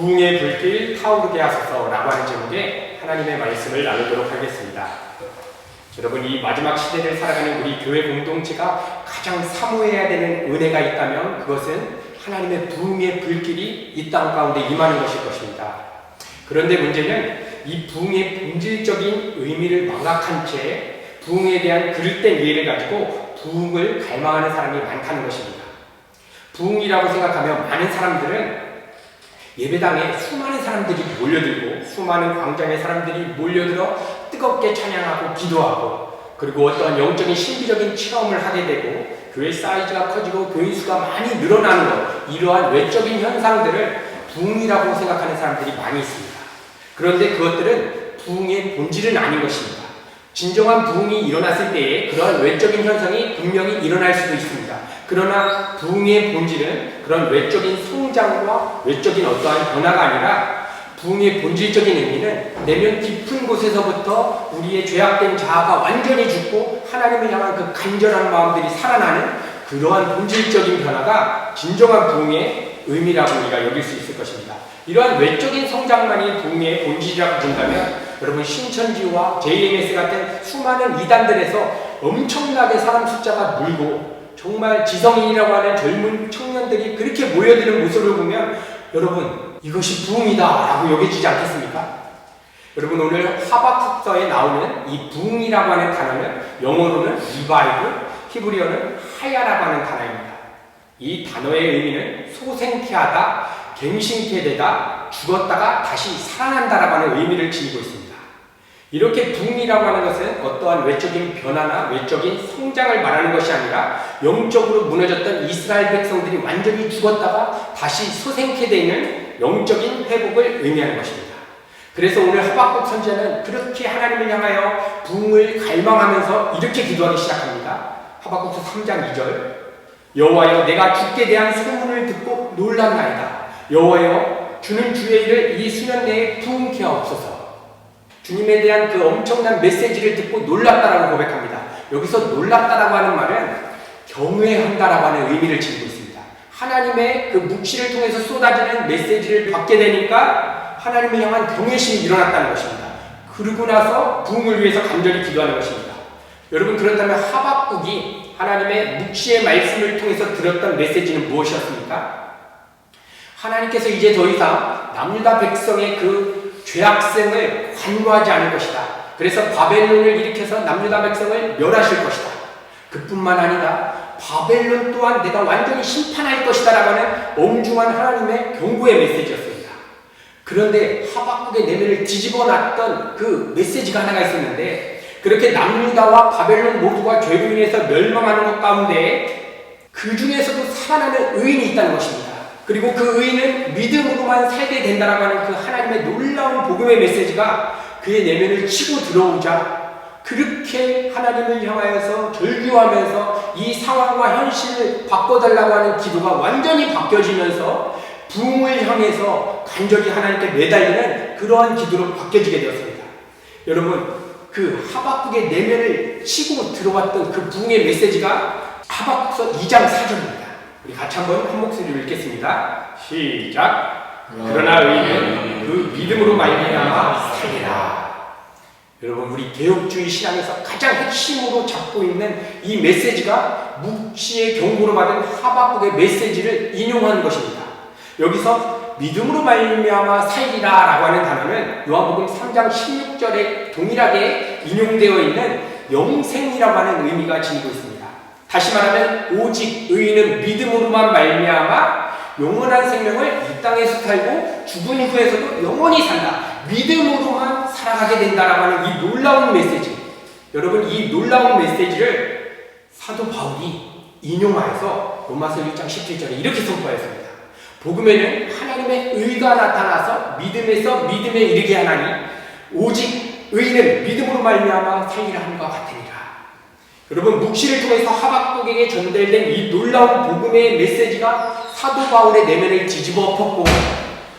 부흥의 불길 타오르게 하소서라고 하는 제목의 하나님의 말씀을 나누도록 하겠습니다. 여러분, 이 마지막 시대를 살아가는 우리 교회 공동체가 가장 사모해야 되는 은혜가 있다면 그것은 하나님의 부흥의 불길이 이 땅 가운데 임하는 것일 것입니다. 그런데 문제는 이 부흥의 본질적인 의미를 망각한 채 부흥에 대한 그릇된 이해를 가지고 부흥을 갈망하는 사람이 많다는 것입니다. 부흥이라고 생각하면 많은 사람들은 예배당에 수많은 사람들이 몰려들고 수많은 광장의 사람들이 몰려들어 뜨겁게 찬양하고 기도하고 그리고 어떤 영적인 신비적인 체험을 하게 되고 교회 사이즈가 커지고 교인 수가 많이 늘어나는 것, 이러한 외적인 현상들을 부흥이라고 생각하는 사람들이 많이 있습니다. 그런데 그것들은 부흥의 본질은 아닌 것입니다. 진정한 부흥이 일어났을 때에 그러한 외적인 현상이 분명히 일어날 수도 있습니다. 그러나 부흥의 본질은 그런 외적인 성장과 외적인 어떠한 변화가 아니라 부흥의 본질적인 의미는 내면 깊은 곳에서부터 우리의 죄악된 자아가 완전히 죽고 하나님을 향한 그 간절한 마음들이 살아나는 그러한 본질적인 변화가 진정한 부흥의 의미라고 우리가 여길 수 있을 것입니다. 이러한 외적인 성장만이 부흥의 본질이라고 본다면 여러분, 신천지와 JMS 같은 수많은 이단들에서 엄청나게 사람 숫자가 늘고 정말 지성인이라고 하는 젊은 청년들이 그렇게 모여드는 모습을 보면 여러분, 이것이 부흥이다 라고 여겨지지 않겠습니까? 여러분, 오늘 하박국서에 나오는 이 부흥이라고 하는 단어는 영어로는 리바이브, 히브리어는 하야라고 하는 단어입니다. 이 단어의 의미는 소생케 하다, 갱신케 되다, 죽었다가 다시 살아난다라고 하는 의미를 지니고 있습니다. 이렇게 부흥이라고 하는 것은 어떠한 외적인 변화나 외적인 성장을 말하는 것이 아니라 영적으로 무너졌던 이스라엘 백성들이 완전히 죽었다가 다시 소생케 되는 영적인 회복을 의미하는 것입니다. 그래서 오늘 하박국 선지자는 그렇게 하나님을 향하여 부흥을 갈망하면서 이렇게 기도하기 시작합니다. 하박국서 3장 2절, 여호와여, 내가 주께 대한 소문을 듣고 놀랐나이다. 여호와여, 주는 주의 일을 이 수년 내에 부흥케 하옵소서. 주님에 대한 그 엄청난 메시지를 듣고 놀랐다라고 고백합니다. 여기서 놀랐다라고 하는 말은 경외한다라고 하는 의미를 지니고 있습니다. 하나님의 그 묵시를 통해서 쏟아지는 메시지를 받게 되니까 하나님을 향한 경외심이 일어났다는 것입니다. 그러고 나서 부흥을 위해서 간절히 기도하는 것입니다. 여러분, 그렇다면 하박국이 하나님의 묵시의 말씀을 통해서 들었던 메시지는 무엇이었습니까? 하나님께서 이제 더 이상 남유다 백성의 그 죄악성을 관고하지 않을 것이다. 그래서 바벨론을 일으켜서 남유다 백성을 멸하실 것이다. 그뿐만 아니라 바벨론 또한 내가 완전히 심판할 것이다 라고 하는 엄중한 하나님의 경고의 메시지였습니다. 그런데 하박국의 내면을 뒤집어 놨던 그 메시지가 하나가 있었는데, 그렇게 남유다와 바벨론 모두가 죄로 인해서 멸망하는 것 가운데 그 중에서도 살아나는 의인이 있다는 것입니다. 그리고 그 의인은 믿음으로만 살게 된다라고 하는 그 하나님의 놀라운 복음의 메시지가 그의 내면을 치고 들어오자 그렇게 하나님을 향하여서 절규하면서 이 상황과 현실을 바꿔달라고 하는 기도가 완전히 바뀌어지면서 부흥을 향해서 간절히 하나님께 매달리는 그러한 기도로 바뀌어지게 되었습니다. 여러분, 그 하박국의 내면을 치고 들어왔던 그 부흥의 메시지가 하박국서 2장 4절입니다. 우리 같이 한번 한 목소리로 읽겠습니다. 시작. 그러나 의인은 그 믿음으로 말미암아 살리라. 여러분, 우리 개혁주의 신앙에서 가장 핵심으로 잡고 있는 이 메시지가 묵시의 경고로 받은 하박국의 메시지를 인용한 것입니다. 여기서 믿음으로 말미암아 살리라 라고 하는 단어는 요한복음 3장 16절에 동일하게 인용되어 있는 영생이라고 하는 의미가 지니고 있습니다. 다시 말하면 오직 의인은 믿음으로만 말미암아 영원한 생명을 이 땅에서 살고 죽은 후에서도 영원히 산다. 믿음으로만 살아가게 된다라고 하는 이 놀라운 메시지. 여러분, 이 놀라운 메시지를 사도 바울이 인용하여서 로마서 1장 17절에 이렇게 선포하였습니다. 복음에는 하나님의 의가 나타나서 믿음에서 믿음에 이르게 하나니 오직 의인은 믿음으로 말미암아 살리라 함과 같으니라. 여러분, 묵시를 통해서 하박국에게 전달된 이 놀라운 복음의 메시지가 사도 바울의 내면을 뒤집어 엎었고,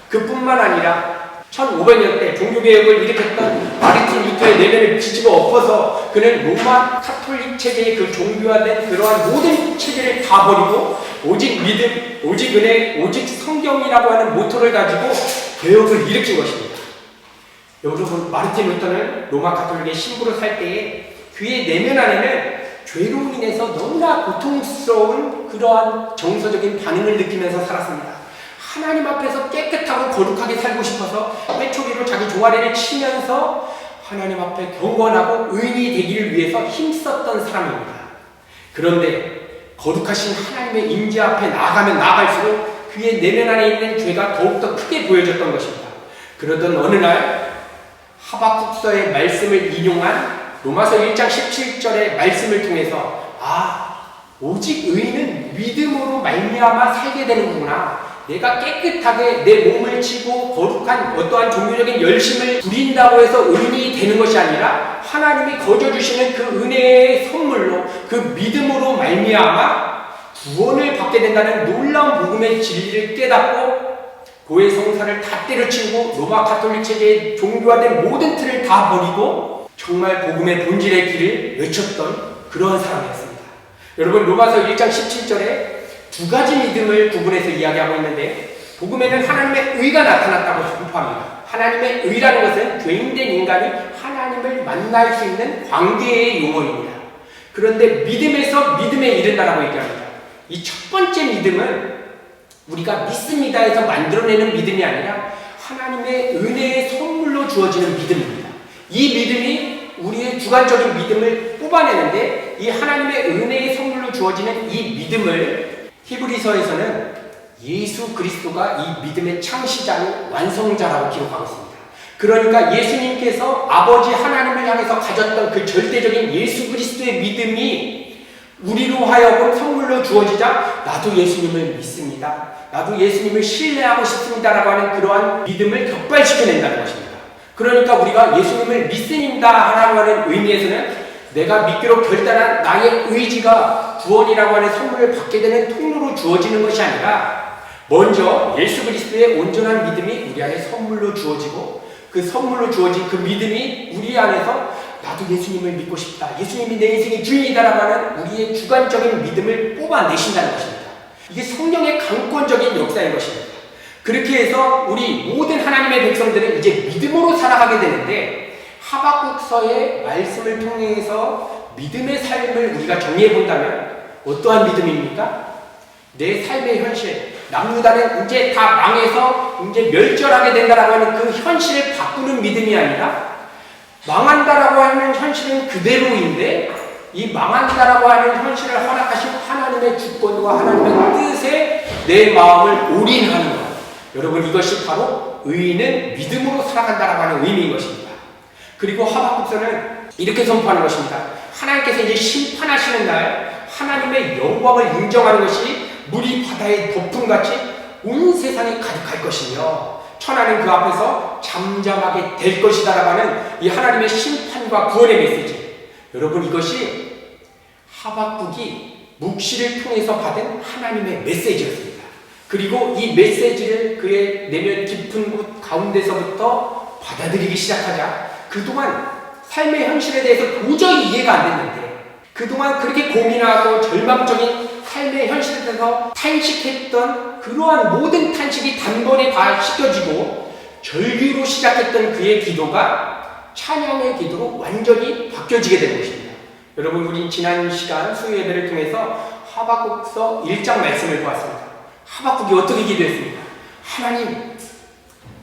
그뿐만 아니라 1500년대 종교개혁을 일으켰던 마르틴 루터의 내면을 뒤집어 엎어서 그는 로마 카톨릭 체제의 그 종교화된 그러한 모든 체제를 다 버리고 오직 믿음, 오직 은혜, 오직 성경이라고 하는 모토를 가지고 개혁을 일으킨 것입니다. 여러분, 마르틴 루터는 로마 가톨릭의 신부로 살 때에 그의 내면 안에는 죄로 인해서 너무나 고통스러운 그러한 정서적인 반응을 느끼면서 살았습니다. 하나님 앞에서 깨끗하고 거룩하게 살고 싶어서 회초리로 자기 종아리를 치면서 하나님 앞에 경건하고 의인이 되기를 위해서 힘썼던 사람입니다. 그런데 거룩하신 하나님의 임재 앞에 나아가면 나아갈수록 그의 내면 안에 있는 죄가 더욱더 크게 보여졌던 것입니다. 그러던 어느 날 하박국서의 말씀을 인용한 로마서 1장 17절의 말씀을 통해서 오직 의인은 믿음으로 말미암아 살게 되는구나. 내가 깨끗하게 내 몸을 치고 거룩한 어떠한 종교적인 열심을 부린다고 해서 의인이 되는 것이 아니라 하나님이 거저주시는 그 은혜의 선물로 그 믿음으로 말미암아 구원을 받게 된다는 놀라운 복음의 진리를 깨닫고 고해 성사를 다 때려치우고 로마 가톨릭 체제의 종교화된 모든 틀을 다 버리고 정말 복음의 본질의 길을 외쳤던 그런 사람이었습니다. 여러분, 로마서 1장 17절에 두 가지 믿음을 구분해서 이야기하고 있는데 복음에는 하나님의 의가 나타났다고 선포합니다. 하나님의 의라는 것은 죄인된 인간이 하나님을 만날 수 있는 관계의 용어입니다. 그런데 믿음에서 믿음에 이른다라고 얘기합니다. 이 첫 번째 믿음은 우리가 믿습니다 해서 만들어내는 믿음이 아니라 하나님의 은혜의 선물로 주어지는 믿음입니다. 이 믿음이 우리의 주관적인 믿음을 뽑아내는데 이 하나님의 은혜의 선물로 주어지는 이 믿음을 히브리서에서는 예수 그리스도가 이 믿음의 창시자요 완성자라고 기록하고 있습니다. 그러니까 예수님께서 아버지 하나님을 향해서 가졌던 그 절대적인 예수 그리스도의 믿음이 우리로 하여금 선물로 주어지자 나도 예수님을 믿습니다. 나도 예수님을 신뢰하고 싶습니다라고 하는 그러한 믿음을 격발시켜낸다는 것입니다. 그러니까 우리가 예수님을 믿습니다라고 하는 의미에서는 내가 믿기로 결단한 나의 의지가 구원이라고 하는 선물을 받게 되는 통로로 주어지는 것이 아니라 먼저 예수 그리스도의 온전한 믿음이 우리 안에 선물로 주어지고 그 선물로 주어진 그 믿음이 우리 안에서 나도 예수님을 믿고 싶다. 예수님이 내 인생의 주인이다라고 하는 우리의 주관적인 믿음을 뽑아내신다는 것입니다. 이게 성령의 강권적인 역사인 것입니다. 그렇게 해서 우리 모든 하나님의 백성들은 이제 믿음으로 살아가게 되는데 하박국서의 말씀을 통해서 믿음의 삶을 우리가 정리해 본다면 어떠한 믿음입니까? 내 삶의 현실, 남유다는 이제 다 망해서 이제 멸절하게 된다라고 하는 그 현실을 바꾸는 믿음이 아니라 망한다라고 하는 현실은 그대로인데 이 망한다라고 하는 현실을 허락하신 하나님의 주권과 하나님의 뜻에 내 마음을 올인하는 것. 여러분, 이것이 바로 의인은 믿음으로 살아간다라고 하는 의미인 것입니다. 그리고 하박국서는 이렇게 선포하는 것입니다. 하나님께서 이제 심판하시는 날 하나님의 영광을 인정하는 것이 물이 바다의 덮음같이 온 세상에 가득할 것이며 천하는 그 앞에서 잠잠하게 될 것이다라고 하는 이 하나님의 심판과 구원의 메시지. 여러분, 이것이 하박국이 묵시를 통해서 받은 하나님의 메시지였습니다. 그리고 이 메시지를 그의 내면 깊은 곳 가운데서부터 받아들이기 시작하자 그동안 삶의 현실에 대해서 도저히 이해가 안 됐는데 그동안 그렇게 고민하고 절망적인 삶의 현실에 대해서 탄식했던 그러한 모든 탄식이 단번에 다 씻겨지고 절규로 시작했던 그의 기도가 찬양의 기도로 완전히 바뀌어지게 되는 것입니다. 여러분, 우린 지난 시간 수요 예배를 통해서 하박국서 1장 말씀을 보았습니다. 하박국이 어떻게 기도했습니까? 하나님,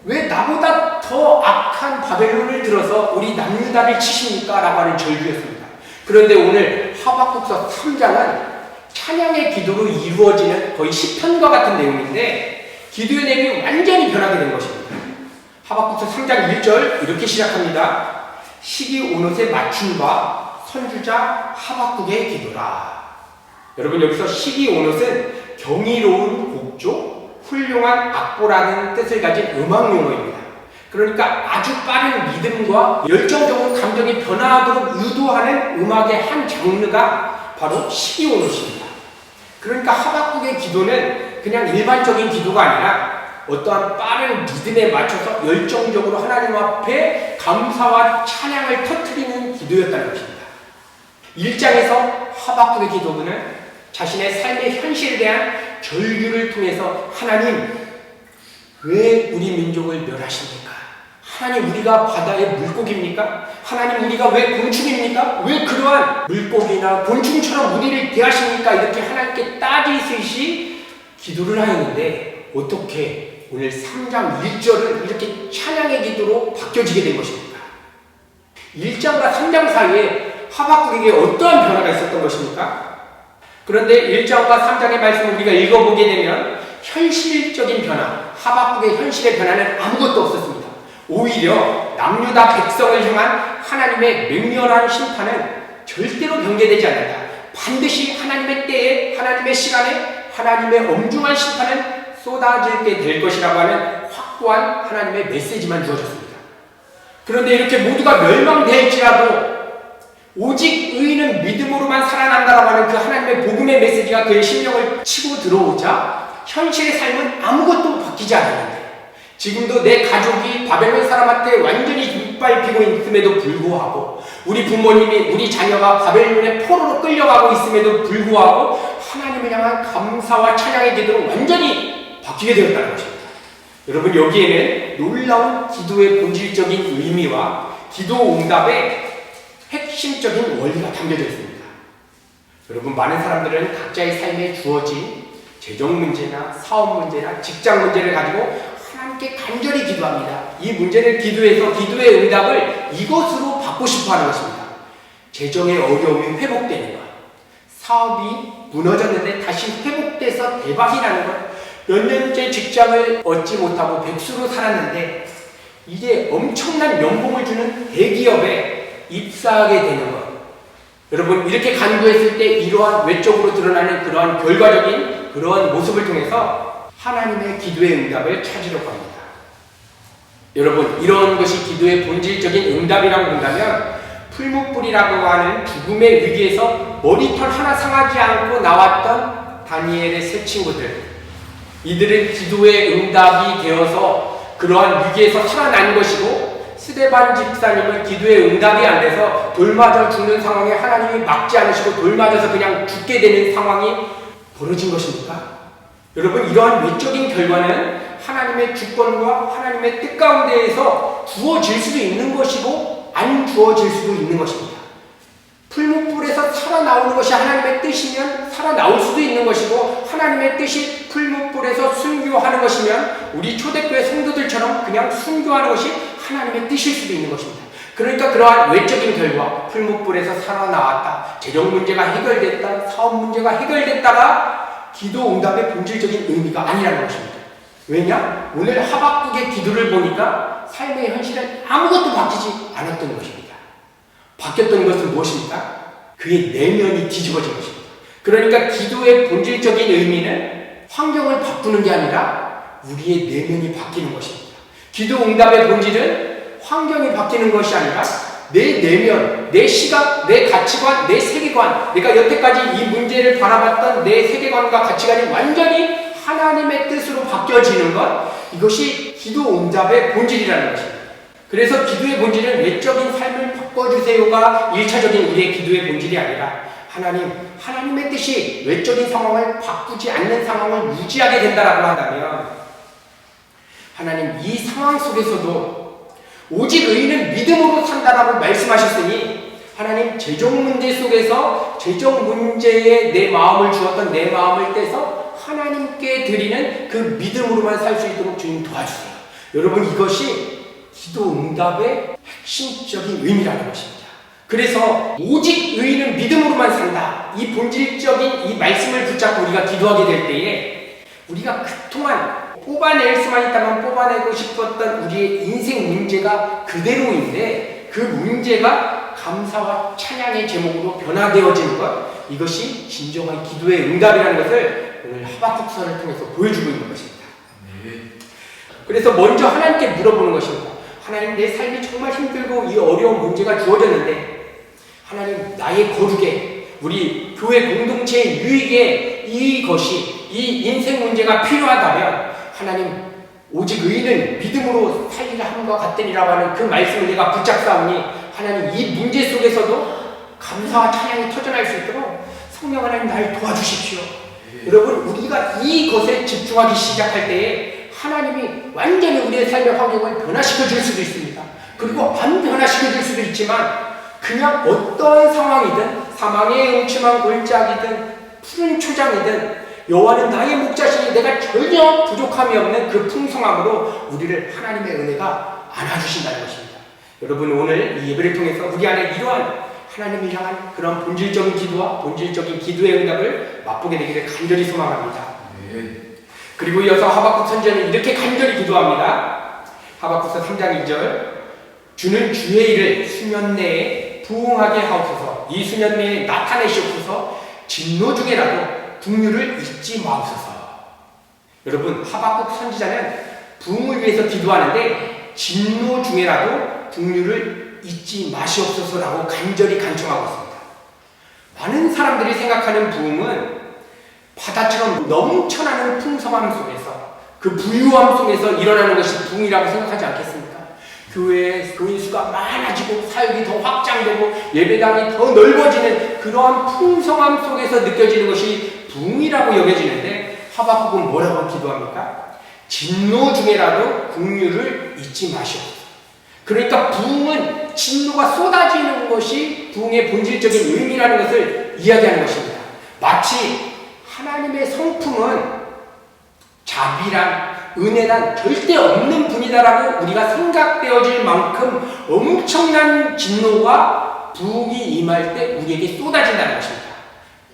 왜 나보다 더 악한 바벨론을 들어서 우리 남유다를 치십니까? 라고 하는 절규였습니다. 그런데 오늘 하박국서 3장은 찬양의 기도로 이루어지는 거의 시편과 같은 내용인데 기도의 내용이 완전히 변하게 된 것입니다. 하박국서 3장 1절 이렇게 시작합니다. 시기 온옷에 맞춤과 선주자 하박국의 기도라. 여러분, 여기서 시기 온옷은 경이로운 곡조, 훌륭한 악보라는 뜻을 가진 음악 용어입니다. 그러니까 아주 빠른 리듬과 열정적인 감정이 변화하도록 유도하는 음악의 한 장르가 바로 시기 온옷입니다. 그러니까 하박국의 기도는 그냥 일반적인 기도가 아니라 어떠한 빠른 리듬에 맞춰서 열정적으로 하나님 앞에 감사와 찬양을 터뜨리는 기도였다는 것입니다. 1장에서 하박국의 기도는 자신의 삶의 현실에 대한 절규를 통해서 하나님, 왜 우리 민족을 멸하십니까? 하나님 우리가 바다의 물고기입니까? 하나님 우리가 왜 곤충입니까? 왜 그러한 물고기나 곤충처럼 우리를 대하십니까? 이렇게 하나님께 따지듯이 기도를 하였는데 어떻게 오늘 3장 1절은 이렇게 찬양의 기도로 바뀌어지게 된 것입니까? 1장과 3장 사이에 하박국에게 어떠한 변화가 있었던 것입니까? 그런데 1장과 3장의 말씀을 우리가 읽어보게 되면 현실적인 변화, 하박국의 현실의 변화는 아무것도 없었습니다. 오히려 남유다 백성을 향한 하나님의 맹렬한 심판은 절대로 변개되지 않는다. 반드시 하나님의 때에, 하나님의 시간에 하나님의 엄중한 심판은 쏟아질 때 될 것이라고 하는 확고한 하나님의 메시지만 주어졌습니다. 그런데 이렇게 모두가 멸망될지라도 오직 의인은 믿음으로만 살아난다라고 하는 그 하나님의 복음의 메시지가 그의 심령을 치고 들어오자 현실의 삶은 아무것도 바뀌지 않았는데 지금도 내 가족이 바벨론 사람한테 완전히 이빨 피고 있음에도 불구하고 우리 부모님이 우리 자녀가 바벨론의 포로로 끌려가고 있음에도 불구하고 하나님을 향한 감사와 찬양의 기도로 완전히 바뀌게 되었다는 것입니다. 여러분 여기에는 놀라운 기도의 본질적인 의미와 기도 응답의 핵심적인 원리가 담겨져 있습니다. 여러분 많은 사람들은 각자의 삶에 주어진 재정 문제나 사업 문제나 직장 문제를 가지고 하나님께 간절히 기도합니다. 이 문제를 기도해서 기도의 응답을 이것으로 받고 싶어 하는 것입니다. 재정의 어려움이 회복되는 것, 사업이 무너졌는데 다시 회복돼서 대박이 나는 것, 몇 년째 직장을 얻지 못하고 백수로 살았는데 이제 엄청난 연봉을 주는 대기업에 입사하게 되는 것. 여러분 이렇게 간구했을 때 이러한 외적으로 드러나는 그러한 결과적인 그러한 모습을 통해서 하나님의 기도의 응답을 찾으려고 합니다. 여러분 이런 것이 기도의 본질적인 응답이라고 본다면 풀무불이라고 하는 죽음의 위기에서 머리털 하나 상하지 않고 나왔던 다니엘의 세 친구들, 이들은 기도의 응답이 되어서 그러한 위기에서 살아난 것이고 스데반 집사님은 기도의 응답이 안 돼서 돌 맞아 죽는 상황에 하나님이 막지 않으시고 돌 맞아서 그냥 죽게 되는 상황이 벌어진 것입니까? 여러분 이러한 외적인 결과는 하나님의 주권과 하나님의 뜻 가운데에서 주어질 수도 있는 것이고 안 주어질 수도 있는 것입니다. 풀무불에서 살아나오는 것이 하나님의 뜻이면 살아나올 수도 있는 것이고 하나님의 뜻이 풀무불에서 순교하는 것이면 우리 초대교회 성도들처럼 그냥 순교하는 것이 하나님의 뜻일 수도 있는 것입니다. 그러니까 그러한 외적인 결과 풀무불에서 살아나왔다, 재정 문제가 해결됐다, 사업 문제가 해결됐다가 기도 응답의 본질적인 의미가 아니라는 것입니다. 왜냐? 오늘 하박국의 기도를 보니까 삶의 현실은 아무것도 바뀌지 않았던 것입니다. 바뀌었던 것은 무엇입니까? 그의 내면이 뒤집어진 것입니다. 그러니까 기도의 본질적인 의미는 환경을 바꾸는 게 아니라 우리의 내면이 바뀌는 것입니다. 기도 응답의 본질은 환경이 바뀌는 것이 아니라 내 내면, 내 시각, 내 가치관, 내 세계관, 내가 여태까지 이 문제를 바라봤던 내 세계관과 가치관이 완전히 하나님의 뜻으로 바뀌어지는 것, 이것이 기도 응답의 본질이라는 것입니다. 그래서 기도의 본질은 외적인 삶을 바꿔주세요가 1차적인 우리의 기도의 본질이 아니라 하나님의 뜻이 외적인 상황을 바꾸지 않는 상황을 유지하게 된다라고 한다면 하나님 이 상황 속에서도 오직 의인은 믿음으로 산다라고 말씀하셨으니 하나님 재정 문제 속에서 재정 문제에 내 마음을 주었던 내 마음을 떼서 하나님께 드리는 그 믿음으로만 살 수 있도록 주님 도와주세요. 여러분 이것이 기도 응답의 핵심적인 의미라는 것입니다. 그래서 오직 의인은 믿음으로만 산다. 이 본질적인 이 말씀을 붙잡고 우리가 기도하게 될 때에 우리가 그동안 뽑아낼 수만 있다면 뽑아내고 싶었던 우리의 인생 문제가 그대로인데 그 문제가 감사와 찬양의 제목으로 변화되어지는 것, 이것이 진정한 기도의 응답이라는 것을 오늘 하박국서를 통해서 보여주고 있는 것입니다. 그래서 먼저 하나님께 물어보는 것입니다. 하나님 내 삶이 정말 힘들고 이 어려운 문제가 주어졌는데 하나님 나의 거룩에 우리 교회 공동체의 유익에 이것이 이 인생 문제가 필요하다면 하나님 오직 의인은 믿음으로 살리라 함과 같으니라고 하는 그 말씀을 내가 붙잡사오니 하나님 이 문제 속에서도 감사와 찬양이 터져날 수 있도록 성령 하나님 날 도와주십시오. 여러분 우리가 이것에 집중하기 시작할 때에 하나님이 완전히 우리의 삶의 환경을 변화시켜 줄 수도 있습니다. 그리고 안 변화시켜 줄 수도 있지만 그냥 어떤 상황이든 사망의 음침한 골짜기든 푸른 초장이든 여호와는 나의 목자시니 내가 전혀 부족함이 없는 그 풍성함으로 우리를 하나님의 은혜가 안아주신다는 것입니다. 여러분, 오늘 이 예배를 통해서 우리 안에 이러한 하나님을 향한 그런 본질적인 기도와 본질적인 기도의 응답을 맛보게 되기를 간절히 소망합니다. 그리고 이어서 하박국 선지자는 이렇게 간절히 기도합니다. 하박국서 3장 2절, 주는 주의 일을 수년 내에 부응하게 하옵소서. 이 수년 내에 나타내시옵소서. 진노 중에라도 긍휼을 잊지 마옵소서. 여러분, 하박국 선지자는 부흥을 위해서 기도하는데 진노 중에라도 긍휼을 잊지 마시옵소서라고 간절히 간청하고 있습니다. 많은 사람들이 생각하는 부흥은 바다처럼 넘쳐나는 풍성함 속에서, 그 부유함 속에서 일어나는 것이 부흥이라고 생각하지 않겠습니까? 교회에 교인 수가 많아지고 사역이 더 확장되고 예배당이 더 넓어지는 그러한 풍성함 속에서 느껴지는 것이 부흥이라고 여겨지는데, 하박국은 뭐라고 기도합니까? 진노 중에라도 긍휼을 잊지 마시옵소서. 그러니까 부흥은 진노가 쏟아지는 것이 부흥의 본질적인 의미라는 것을 이야기하는 것입니다. 마치 하나님의 성품은 자비란, 은혜란 절대 없는 분이다라고 우리가 생각되어질 만큼 엄청난 진노가 부흥이 임할 때 우리에게 쏟아진다는 것입니다.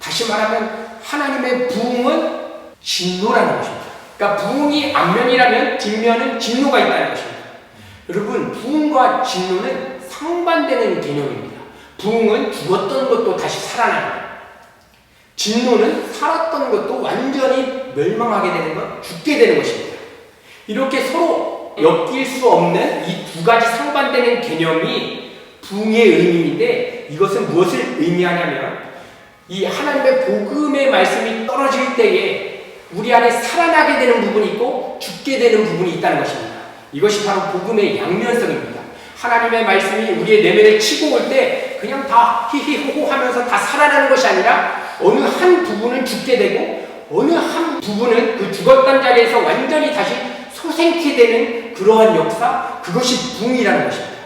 다시 말하면 하나님의 부흥은 진노라는 것입니다. 그러니까 부흥이 앞면이라면 뒷면은 진노가 있다는 것입니다. 여러분, 부흥과 진노는 상반되는 개념입니다. 부흥은 죽었던 것도 다시 살아납니다. 진노는 살았던 것도 완전히 멸망하게 되는 것, 죽게 되는 것입니다. 이렇게 서로 엮일 수 없는 이 두 가지 상반되는 개념이 부흥의 의미인데, 이것은 무엇을 의미하냐면 이 하나님의 복음의 말씀이 떨어질 때에 우리 안에 살아나게 되는 부분이 있고 죽게 되는 부분이 있다는 것입니다. 이것이 바로 복음의 양면성입니다. 하나님의 말씀이 우리의 내면을 치고 올 때 그냥 다 히히호호 하면서 다 살아나는 것이 아니라 어느 한 부분은 죽게 되고 어느 한 부분은 그 죽었던 자리에서 완전히 다시 소생케 되는 그러한 역사, 그것이 부흥이라는 것입니다.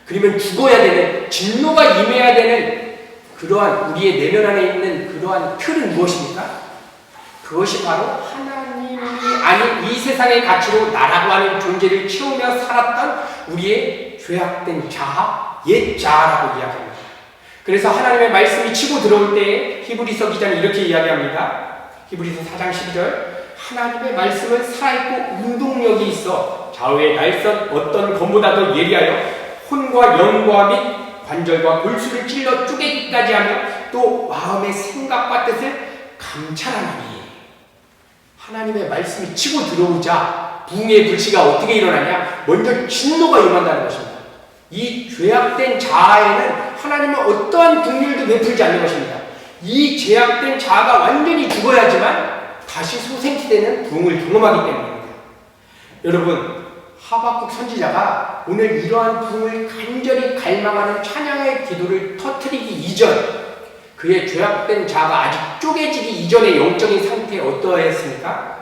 그러면 죽어야 되는, 진노가 임해야 되는 그러한 우리의 내면 안에 있는 그러한 틀은 무엇입니까? 그것이 바로 하나님이 아닌 이 세상의 가치로 나라고 하는 존재를 채우며 살았던 우리의 죄악된 자아, 옛 자아라고 이야기합니다. 그래서 하나님의 말씀이 치고 들어올 때에 히브리서 기자는 이렇게 이야기합니다. 히브리서 4장 12절, 하나님의 말씀은 살아있고 운동력이 있어 좌우의 날선 어떤 검보다도 예리하여 혼과 영과 및 관절과 골수를 찔러 쪼개기까지 하며 또 마음의 생각과 뜻을 감찰하나니. 하나님의 말씀이 치고 들어오자 부흥의 불씨가 어떻게 일어나냐? 먼저 진노가 임한다는 것입니다. 이 죄악된 자아에는 하나님은 어떠한 긍휼도 베풀지 않는 것입니다. 이 죄악된 자아가 완전히 죽어야지만 다시 소생케 되는 부흥을 경험하기 때문입니다. 여러분, 하박국 선지자가 오늘 이러한 부흥을 간절히 갈망하는 찬양의 기도를 터뜨리기 이전, 그의 죄악된 자아가 아직 쪼개지기 이전의 영적인 상태에 어떠했습니까?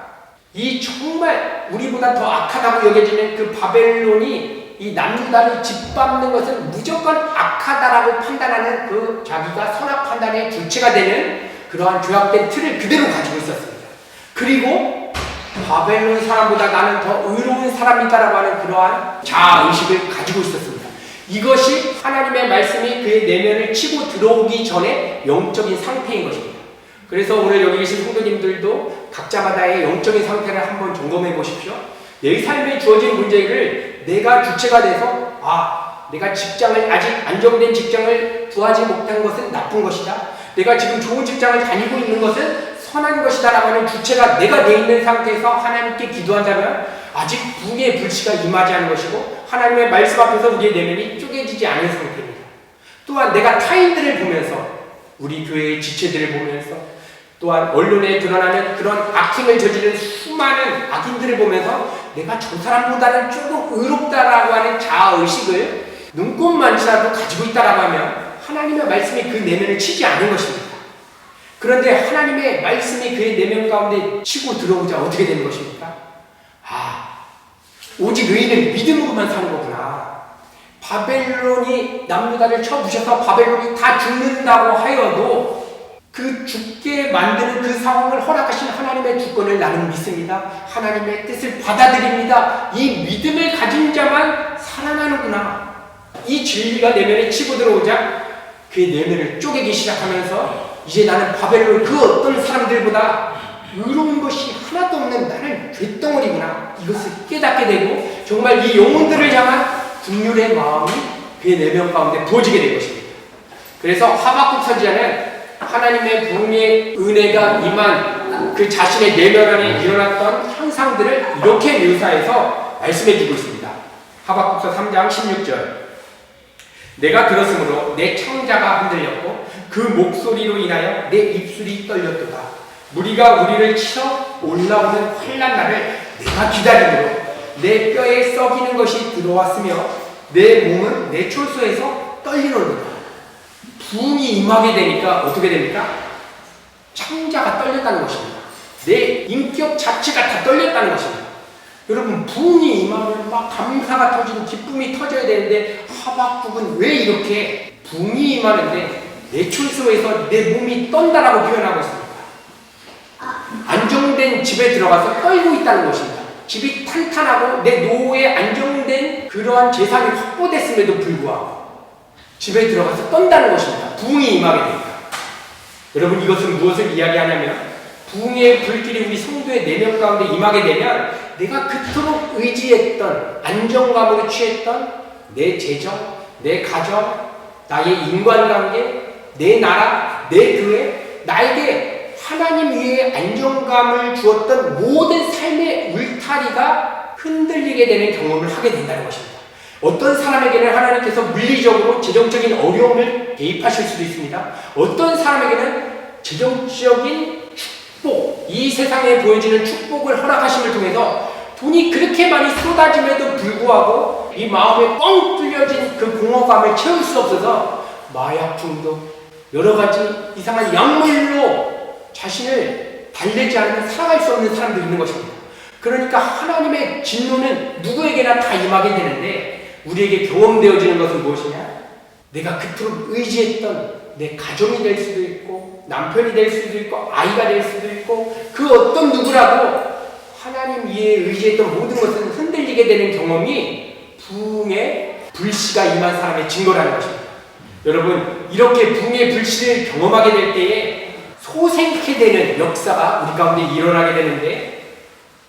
이 정말 우리보다 더 악하다고 여겨지는 그 바벨론이 이 남유다를 짓밟는 것은 무조건 악하다라고 판단하는 그 자기가 선악 판단의 주체가 되는 그러한 죄악된 틀을 그대로 가지고 있었습니다. 그리고 바벨론 사람보다 나는 더 의로운 사람이다라고 하는 그러한 자아의식을 가지고 있었습니다. 이것이 하나님의 말씀이 그의 내면을 치고 들어오기 전에 영적인 상태인 것입니다. 그래서 오늘 여기 계신 성도님들도 각자마다의 영적인 상태를 한번 점검해 보십시오. 내 삶에 주어진 문제를 내가 주체가 돼서 내가 직장을 아직 안정된 직장을 구하지 못한 것은 나쁜 것이다. 내가 지금 좋은 직장을 다니고 있는 것은 선한 것이다 라고 하는 주체가 내가 돼 있는 상태에서 하나님께 기도한다면 아직 부흥의 불씨가 임하지 않은 것이고 하나님의 말씀 앞에서 우리의 내면이 쪼개지지 않은 상태입니다. 또한 내가 타인들을 보면서, 우리 교회의 지체들을 보면서, 또한 언론에 드러나는 그런 악행을 저지른 수많은 악인들을 보면서 내가 저 사람보다는 조금 의롭다라고 하는 자아의식을 눈꼽만치라도 가지고 있다라고 하면 하나님의 말씀이 그 내면을 치지 않은 것입니다. 그런데 하나님의 말씀이 그의 내면 가운데 치고 들어오자 어떻게 되는 것입니까? 오직 의인은 믿음으로만 사는 거구나. 바벨론이 남유다를 쳐부셔서 바벨론이 다 죽는다고 하여도 그 죽게 만드는 그 상황을 허락하신 하나님의 주권을 나는 믿습니다. 하나님의 뜻을 받아들입니다. 이 믿음을 가진 자만 살아나는구나. 이 진리가 내면에 치고 들어오자 그 내면을 쪼개기 시작하면서 이제 나는 바벨론 그 어떤 사람들보다 의로운 것이 하나도 없는 나는 쇳덩어리구나. 이것을 깨닫게 되고 정말 이 영혼들을 향한 긍휼의 마음이 그의 내면 가운데 부어지게 된 것입니다. 그래서 하박국 선지자는 하나님의 부흥의 은혜가 임한 그 자신의 내면 안에 일어났던 현상들을 이렇게 묘사해서 말씀해 주고 있습니다. 하박국서 3장 16절. 내가 들었으므로 내 창자가 흔들렸고 그 목소리로 인하여 내 입술이 떨렸도다. 무리가 우리를 치러 올라오는 환난 날을 내가 기다림으로 내 뼈에 썩이는 것이 들어왔으며 내 몸은 내 촐소에서 떨리노라. 부흥이 임하게 되니까 어떻게 됩니까? 창자가 떨렸다는 것입니다. 내 인격 자체가 다 떨렸다는 것입니다. 여러분, 부흥이 임하면 막 감사가 터지고 기쁨이 터져야 되는데 하박국은 왜 이렇게 부흥이 임하는데 내 촐소에서 내 몸이 떤다라고 표현하고 있습니다. 안정된 집에 들어가서 떨고 있다는 것입니다. 집이 탄탄하고 내 노후에 안정된 그러한 재산이 확보됐음에도 불구하고 집에 들어가서 떤다는 것입니다. 부흥이 임하게 됩니다. 여러분, 이것은 무엇을 이야기하냐면 부흥의 불길이 우리 성도의 내면 가운데 임하게 되면 내가 그토록 의지했던 안정감으로 취했던 내 재정, 내 가정, 나의 인간관계, 내 나라, 내 교회, 나에게 하나님 위에 안정감을 주었던 모든 삶의 울타리가 흔들리게 되는 경험을 하게 된다는 것입니다. 어떤 사람에게는 하나님께서 물리적으로 재정적인 어려움을 대입하실 수도 있습니다. 어떤 사람에게는 재정적인 축복, 이 세상에 보여지는 축복을 허락하심을 통해서 돈이 그렇게 많이 쏟아짐에도 불구하고 이 마음에 뻥 뚫려진 그 공허감을 채울 수 없어서 마약 중독, 여러 가지 이상한 약물로 자신을 달래지 않으면 살아갈 수 없는 사람도 있는 것입니다. 그러니까 하나님의 진노는 누구에게나 다 임하게 되는데 우리에게 경험되어지는 것은 무엇이냐? 내가 그토록 의지했던 내 가정이 될 수도 있고 남편이 될 수도 있고 아이가 될 수도 있고 그 어떤 누구라도 하나님 위에 의지했던 모든 것은 흔들리게 되는 경험이 부흥의 불씨가 임한 사람의 증거라는 것입니다. 여러분, 이렇게 부흥의 불씨를 경험하게 될 때에 소생케 되는 역사가 우리 가운데 일어나게 되는데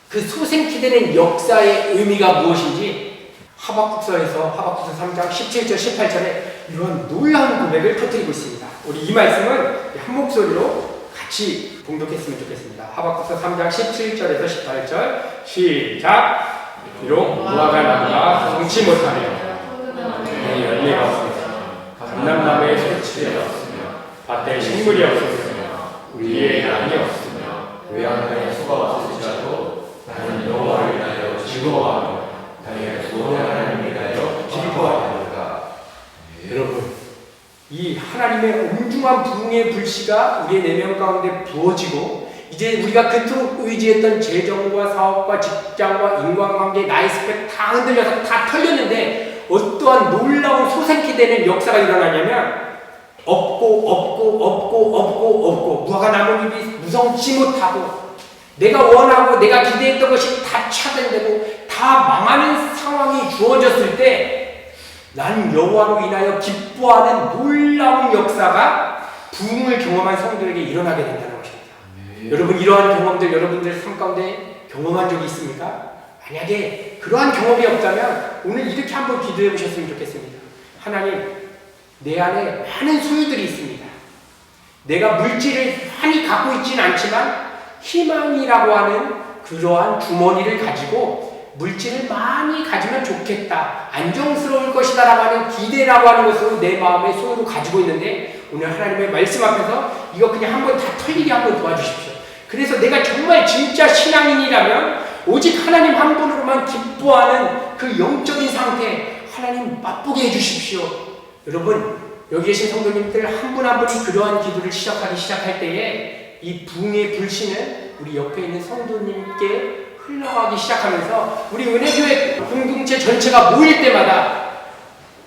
그 소생케 되는 역사의 의미가 무엇인지 하박국서에서 하박국서 3장 17절 18절에 이런 놀라운 고백을 터뜨리고 있습니다. 우리 이 말씀은 한 목소리로 같이 봉독했으면 좋겠습니다. 하박국서 3장 17절에서 18절 시작. 비록 무화과 나무가 성치 못하며 내 열매가 없으며 감람나무에 소출이 없으며 밭에 식물이 없으며 우리의 양이 없으며 외양간에 소가 없을지라도 나는 여호와를 인하여 즐거워하며 나의 구원의 하나님을 인하여 기뻐하리로다. 여러분, 이 하나님의 엄중한 부흥의 불씨가 우리의 내면 가운데 부어지고 이제 우리가 그토록 의지했던 재정과 사업과 직장과 인간관계, 나의 스펙 다 흔들려서 다 털렸는데 어떠한 놀라운 소생케 되는 역사가 일어나냐면 없고 무화과 나뭇잎이 무성치 못하고 내가 원하고 내가 기대했던 것이 다 차단되고 다 망하는 상황이 주어졌을 때 난 여호와로 인하여 기뻐하는 놀라운 역사가 부흥을 경험한 성도에게 일어나게 된다는 것입니다. 여러분, 이러한 경험들 여러분들 삶 가운데 경험한 적이 있습니까? 만약에 그러한 경험이 없다면 오늘 이렇게 한번 기도해 보셨으면 좋겠습니다. 하나님, 내 안에 많은 소유들이 있습니다. 내가 물질을 많이 갖고 있지는 않지만 희망이라고 하는 그러한 주머니를 가지고 물질을 많이 가지면 좋겠다, 안정스러울 것이다 라고 하는 기대라고 하는 것으로 내 마음의 소유를 가지고 있는데 오늘 하나님의 말씀 앞에서 이거 그냥 한번 다 털리게 한번 도와주십시오. 그래서 내가 정말 진짜 신앙인이라면 오직 하나님 한 분으로만 기뻐하는 그 영적인 상태 하나님 맛보게 해주십시오. 여러분, 여기 계신 성도님들 한 분 한 분이 그러한 기도를 시작할 때에 이 부흥의 불씨는 우리 옆에 있는 성도님께 흘러가기 시작하면서 우리 은혜교회 공동체 전체가 모일 때마다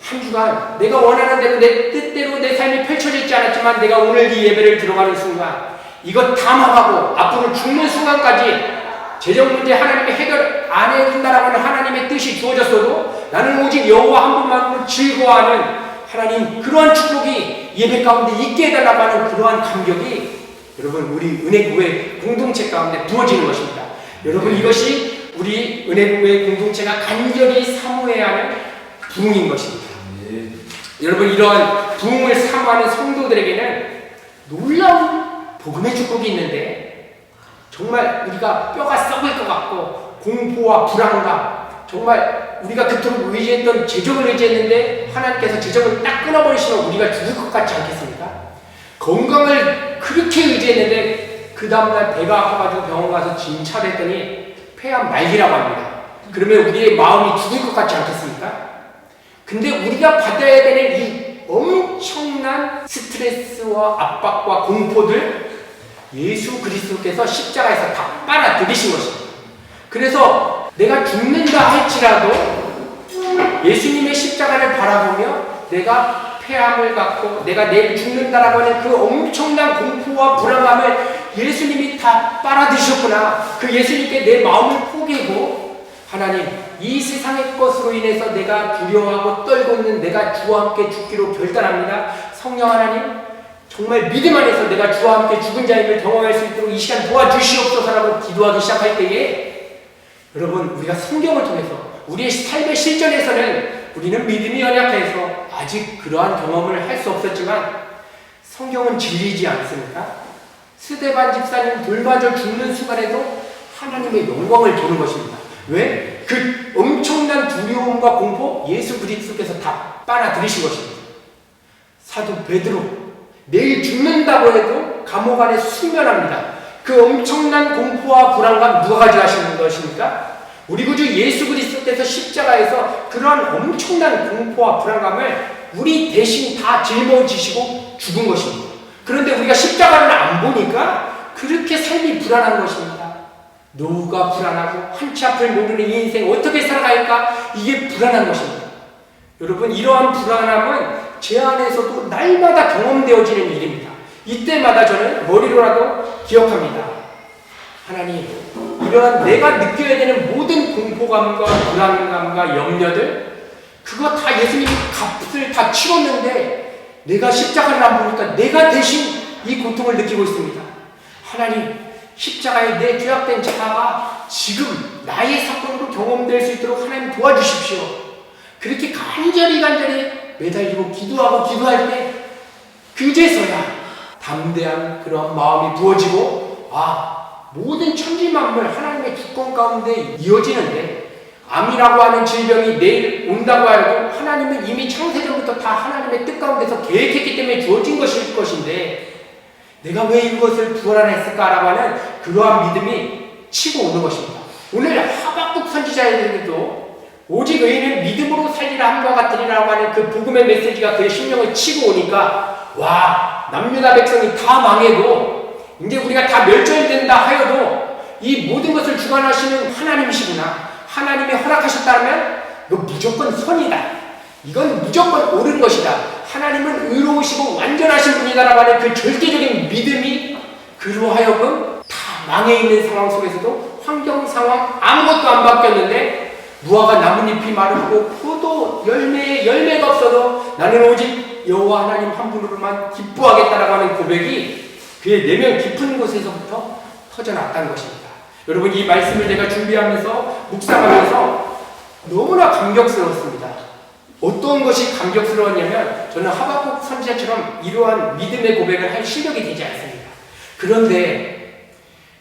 한 주간 내가 원하는 대로 내 뜻대로 내 삶이 펼쳐져 있지 않았지만 내가 오늘 이 예배를 들어가는 순간 이것 다 망하고 앞으로 죽는 순간까지 재정 문제 하나님이 해결 안 해준다라고 하는 하나님의 뜻이 주어졌어도 나는 오직 여호와 한 분만으로 즐거워하는 하나님 그러한 축복이 예배 가운데 있게 해달라고 하는 그러한 감격이 여러분 우리 은혜교회 공동체 가운데 부어지는 것입니다. 여러분 이것이 우리 은혜교회 공동체가 간절히 사모해야 하는 부흥인 것입니다. 여러분 이러한 부흥을 사모하는 성도들에게는 놀라운 복음의 축복이 있는데 정말 우리가 뼈가 썩을 것 같고 공포와 불안감 정말 우리가 그토록 의지했던 재정을 의지했는데 하나님께서 재정을 딱 끊어버리시면 우리가 죽을 것 같지 않겠습니까? 건강을 그렇게 의지했는데 그 다음날 배가 아파가지고 병원 가서 진찰했더니 폐암 말기라고 합니다. 그러면 우리의 마음이 죽을 것 같지 않겠습니까? 근데 우리가 받아야 되는 이 엄청난 스트레스와 압박과 공포들 예수 그리스도께서 십자가에서 다 빨아들이신 것입니다. 그래서 내가 죽는다 할지라도 예수님의 십자가를 바라보며 내가 폐암을 갖고 내가 내일 죽는다라고 하는 그 엄청난 공포와 불안감을 예수님이 다 빨아들이셨구나. 그 예수님께 내 마음을 포기하고 하나님 이 세상의 것으로 인해서 내가 두려워하고 떨고 있는 내가 주와 함께 죽기로 결단합니다. 성령 하나님 정말 믿음 안에서 내가 주와 함께 죽은 자임을 경험할 수 있도록 이 시간 도와주시옵소서라고 기도하기 시작할 때에 여러분 우리가 성경을 통해서 우리의 삶의 실전에서는 우리는 믿음이 연약해서 아직 그러한 경험을 할 수 없었지만 성경은 진리이지 않습니까? 스데반 집사님 돌맞아 죽는 순간에도 하나님의 영광을 보는 것입니다. 왜? 그 엄청난 두려움과 공포 예수 그리스도께서 다 빨아들이신 것입니다. 사도 베드로 내일 죽는다고 해도 감옥 안에 숙면합니다. 그 엄청난 공포와 불안감 누가 가져가시는 것입니까? 우리 구주 예수 그리스도께서 십자가에서 그러한 엄청난 공포와 불안감을 우리 대신 다 짊어지시고 죽은 것입니다. 그런데 우리가 십자가를 안 보니까 그렇게 삶이 불안한 것입니다. 노후가 불안하고 한치 앞을 모르는 이 인생 어떻게 살아갈까? 이게 불안한 것입니다. 여러분 이러한 불안함은 제 안에서도 날마다 경험되어지는 일입니다. 이때마다 저는 머리로라도 기억합니다. 하나님 이러한 내가 느껴야 되는 모든 공포감과 불안감과 염려들 그거 다 예수님이 값을 다 치렀는데 내가 십자가를 안 보니까 내가 대신 이 고통을 느끼고 있습니다. 하나님 십자가에 내 죄악된 자가 지금 나의 사건으로 경험될 수 있도록 하나님 도와주십시오. 그렇게 간절히 매달리고 기도할 때 그제서야 담대한 그런 마음이 부어지고 모든 천지만물 하나님의 주권 가운데 이어지는데 암이라고 하는 질병이 내일 온다고 알고 하나님은 이미 창세전부터 다 하나님의 뜻 가운데서 계획했기 때문에 주어진 것일 것인데 내가 왜 이것을 불안했을까라고 하는 그러한 믿음이 치고 오는 것입니다. 오늘 하박국 선지자에게도 오직 의인은 믿음으로 살리라 함과 같으리라고 하는 그 복음의 메시지가 그의 심령을 치고 오니까 남유다 백성이 다 망해도 이제 우리가 다 멸절된다 하여도 이 모든 것을 주관하시는 하나님이시구나. 하나님이 허락하셨다면 이거 무조건 선이다. 이건 무조건 옳은 것이다. 하나님은 의로우시고 완전하신 분이다라고 하는 그 절대적인 믿음이 그로 하여금 다 망해 있는 상황 속에서도 환경 상황 아무것도 안 바뀌었는데 무화과 나뭇잎이 마르고 포도 열매가 없어도 나는 오직 여호와 하나님 한 분으로만 기뻐하겠다라고 하는 고백이 그의 내면 깊은 곳에서부터 터져났다는 것입니다. 여러분 이 말씀을 제가 준비하면서 묵상하면서 너무나 감격스러웠습니다. 어떤 것이 감격스러웠냐면 저는 하박국 선지자처럼 이러한 믿음의 고백을 할 실력이 되지 않습니다. 그런데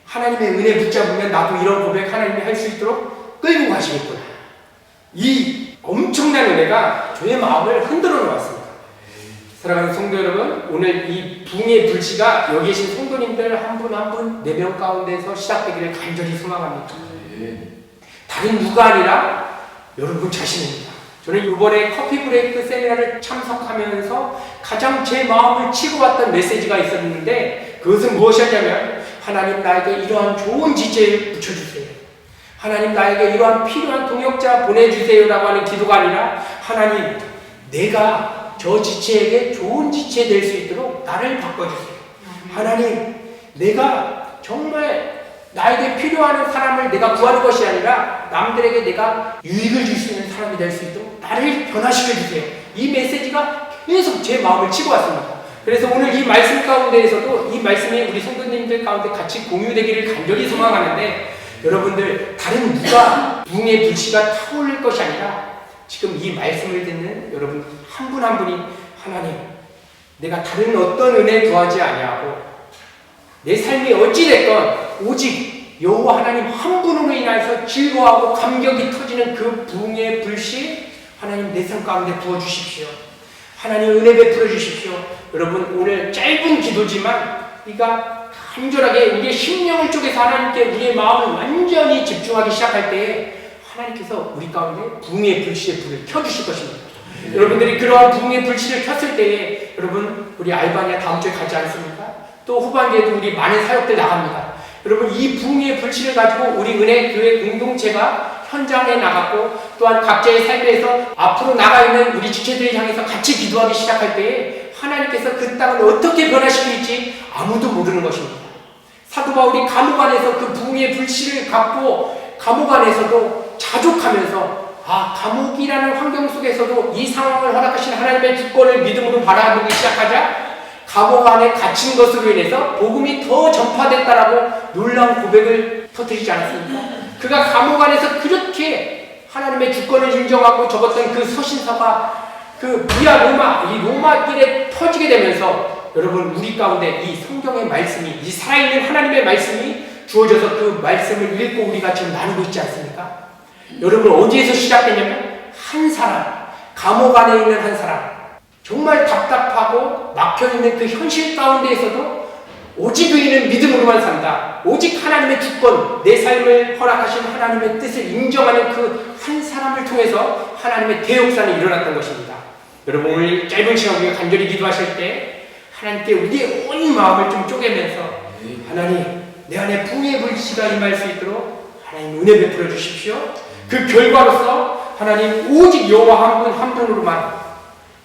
하나님의 은혜 붙잡으면 나도 이런 고백 하나님이 할 수 있도록 끌고 가시겠구나. 이 엄청난 은혜가 저의 마음을 흔들어 놓았습니다. 사랑하는 성도 여러분, 오늘 이 붕의 불씨가 여기 계신 성도님들 한 분 한 분 4명 가운데서 시작되기를 간절히 소망합니다. 다른 누가 아니라 여러분 자신입니다. 저는 이번에 커피 브레이크 세미나를 참석하면서 가장 제 마음을 치고 왔던 메시지가 있었는데 그것은 무엇이었냐면 하나님 나에게 이러한 좋은 지혜를 붙여주세요. 하나님 나에게 이러한 필요한 동역자 보내주세요라고 하는 기도가 아니라 하나님 내가 저 지체에게 좋은 지체 될 수 있도록 나를 바꿔주세요. 하나님 내가 정말 나에게 필요한 사람을 내가 구하는 것이 아니라 남들에게 내가 유익을 줄 수 있는 사람이 될 수 있도록 나를 변화시켜 주세요. 이 메시지가 계속 제 마음을 치고 왔습니다. 그래서 오늘 이 말씀 가운데에서도 이 말씀이 우리 성도님들 가운데 같이 공유되기를 간절히 소망하는데 여러분들 다른 누가 부흥의 불씨가 타오를 것이 아니라 지금 이 말씀을 듣는 여러분 한 분 한 분이 하나님 내가 다른 어떤 은혜 구하지 아니하고 내 삶이 어찌됐건 오직 여호와 하나님 한 분으로 인해서 즐거워하고 감격이 터지는 그 부흥의 불씨 하나님 내 삶 가운데 부어주십시오. 하나님 은혜 베풀어 주십시오. 여러분 오늘 짧은 기도지만 우리가 간절하게 우리의 심령을 쪽에서 하나님께 우리의 마음을 완전히 집중하기 시작할 때에 하나님께서 우리 가운데 부흥의 불씨의 불을 켜주실 것입니다. 여러분들이 그러한 부흥의 불씨를 켰을 때에 여러분 우리 알바니아 다음 주에 가지 않습니까? 또 후반기에도 우리 많은 사역들 나갑니다. 여러분 이 부흥의 불씨를 가지고 우리 은혜 교회 공동체가 현장에 나갔고 또한 각자의 삶에서 앞으로 나가 있는 우리 지체들을 향해서 같이 기도하기 시작할 때에 하나님께서 그 땅을 어떻게 변화시킬지 아무도 모르는 것입니다. 사도 바울이 감옥 안에서 그 부흥의 불씨를 갖고 감옥 안에서도 자족하면서 감옥이라는 환경 속에서도 이 상황을 허락하신 하나님의 주권을 믿음으로 바라보기 시작하자 감옥 안에 갇힌 것으로 인해서 복음이 더 전파됐다라고 놀라운 고백을 터뜨리지 않았습니까? 그가 감옥 안에서 그렇게 하나님의 주권을 인정하고 적었던 그 서신서가 그 비아 로마, 이 로마 길에 터지게 되면서 여러분 우리 가운데 이 성경의 말씀이 이 살아있는 하나님의 말씀이 주어져서 그 말씀을 읽고 우리가 지금 나누고 있지 않습니까? 여러분 어디에서 시작되냐면 한 사람, 감옥 안에 있는 한 사람 정말 답답하고 막혀있는 그 현실 가운데에서도 오직 의인은 믿음으로만 산다. 오직 하나님의 주권, 내 삶을 허락하신 하나님의 뜻을 인정하는 그 한 사람을 통해서 하나님의 대역사는 일어났던 것입니다. 여러분 오늘 짧은 시간 우리가 간절히 기도하실 때 하나님께 우리의 온 마음을 좀 쪼개면서 하나님 내 안에 부흥의 불씨가 임할 수 있도록 하나님 은혜 베풀어 주십시오. 그 결과로서 하나님 오직 여호와 한 분으로만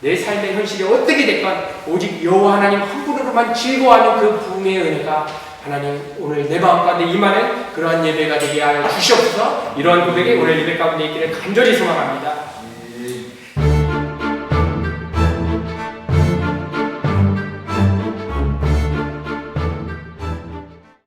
내 삶의 현실이 어떻게 됐건 오직 여호와 하나님 한 분으로만 즐거워하는 그 부흥의 은혜가 하나님 오늘 내 마음 가운데 임하는 그러한 예배가 되게 하여 주시옵소서. 이러한 고백이 오늘 예배 가운데 있기를 간절히 소망합니다.